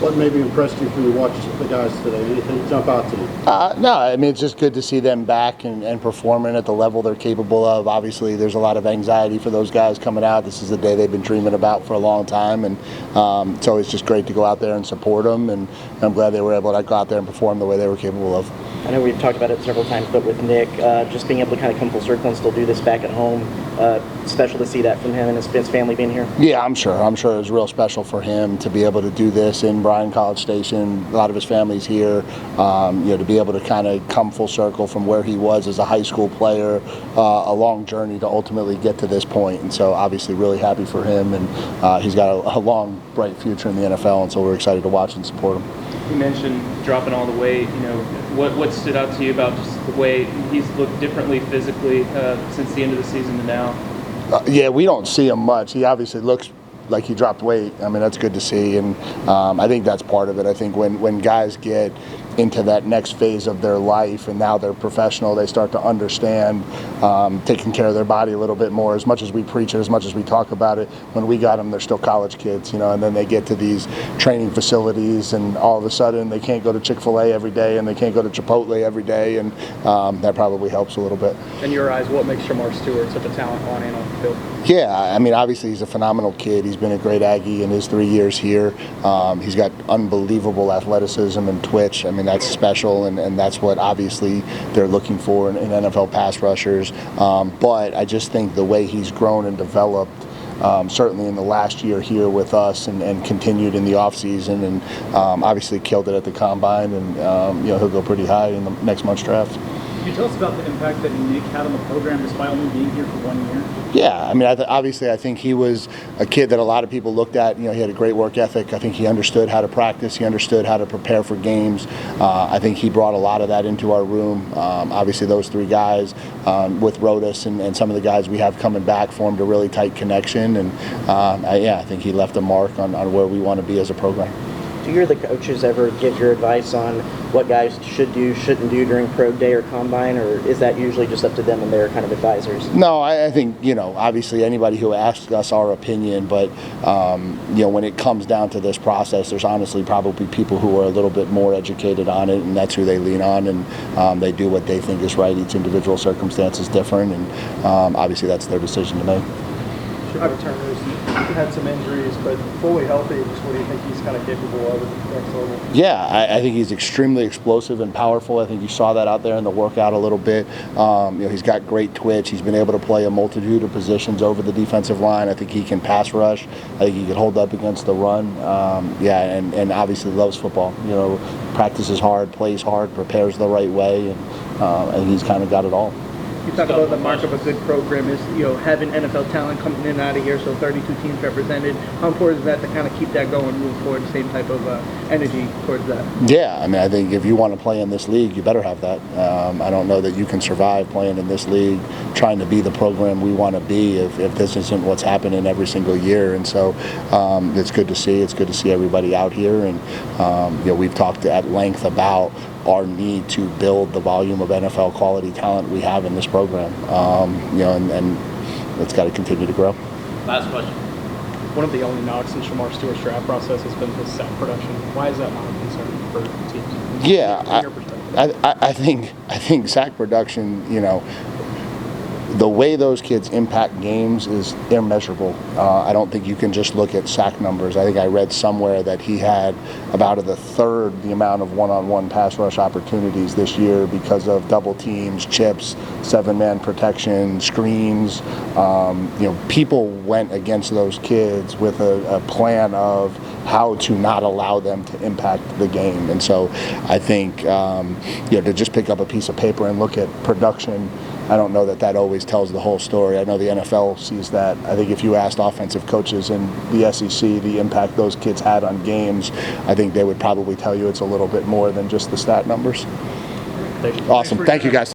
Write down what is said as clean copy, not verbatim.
What maybe impressed you when you watched the guys today? Anything jump out to you? No, I mean, it's just good to see them back and performing at the level they're capable of. Obviously, there's a lot of anxiety for those guys coming out. This is the day they've been dreaming about for a long time, and it's always just great to go out there and support them, and I'm glad they were able to go out there and perform the way they were capable of. I know we've talked about it several times, but with Nick, just being able to kind of come full circle and still do this back at home, special to see that from him and his family being here. Yeah, I'm sure it was real special for him to be able to do this in Bryan College Station. A lot of his family's here. To be able to kind of come full circle from where he was as a high school player, a long journey to ultimately get to this point. And so obviously really happy for him, and he's got a long, bright future in the NFL, and so we're excited to watch and support him. You mentioned dropping all the weight. What stood out to you about just the way he's looked differently physically since the end of the season to now? Yeah, we don't see him much. He obviously looks like he dropped weight. I mean, that's good to see, and I think that's part of it. I think when guys get into that next phase of their life and now they're professional, they start to understand taking care of their body a little bit more. As much as we preach it, as much as we talk about it, when we got them, they're still college kids, and then they get to these training facilities and all of a sudden they can't go to Chick-fil-A every day and they can't go to Chipotle every day, and that probably helps a little bit. In your eyes, what makes Shamar Stewart such a talent on and off the field? Yeah, I mean, obviously he's a phenomenal kid. He's been a great Aggie in his 3 years here. He's got unbelievable athleticism and twitch. I mean, that's special, and that's what obviously they're looking for in NFL pass rushers. But I just think the way he's grown and developed, certainly in the last year here with us, and continued in the offseason, and obviously killed it at the combine, and he'll go pretty high in the next month's draft. Can you tell us about the impact that Nick had on the program despite only being here for 1 year? Yeah, I mean, obviously I think he was a kid that a lot of people looked at. He had a great work ethic. I think he understood how to practice. He understood how to prepare for games. I think he brought a lot of that into our room. Obviously those three guys with Rodas and some of the guys we have coming back formed a really tight connection. And I think he left a mark on where we want to be as a program. Do you or the coaches ever give your advice on what guys should do, shouldn't do during pro day or combine, or is that usually just up to them and their kind of advisors? No, I think, obviously anybody who asks us our opinion, but, when it comes down to this process, there's honestly probably people who are a little bit more educated on it, and that's who they lean on, and they do what they think is right. Each individual circumstance is different, and obviously that's their decision to make. Returners, he had some injuries, but fully healthy. Just what do you think he's kind of capable of at the next level? Yeah, I think he's extremely explosive and powerful. I think you saw that out there in the workout a little bit. He's got great twitch. He's been able to play a multitude of positions over the defensive line. I think he can pass rush. I think he can hold up against the run. And obviously loves football. Practices hard, plays hard, prepares the right way, and he's kind of got it all. You talk about the mark of a good program is, having NFL talent coming in and out of here, so 32 teams represented. How important is that to kind of keep that going, move forward, the same type of energy towards that? Yeah, I mean, I think if you want to play in this league, you better have that. I don't know that you can survive playing in this league, trying to be the program we want to be if this isn't what's happening every single year. And so it's good to see. It's good to see everybody out here. And, we've talked at length about our need to build the volume of NFL quality talent we have in this program, and it's got to continue to grow. Last question. One of the only knocks in Shamar Stewart's draft process has been his sack production. Why is that not a concern for teams? Yeah, I think sack production, the way those kids impact games is immeasurable. I don't think you can just look at sack numbers. I think I read somewhere that he had about a third the amount of one-on-one pass rush opportunities this year because of double teams, chips, seven-man protection, screens. People went against those kids with a plan of how to not allow them to impact the game. And so I think, to just pick up a piece of paper and look at production, I don't know that always tells the whole story. I know the NFL sees that. I think if you asked offensive coaches in the SEC the impact those kids had on games, I think they would probably tell you it's a little bit more than just the stat numbers. Awesome. Thank you, guys.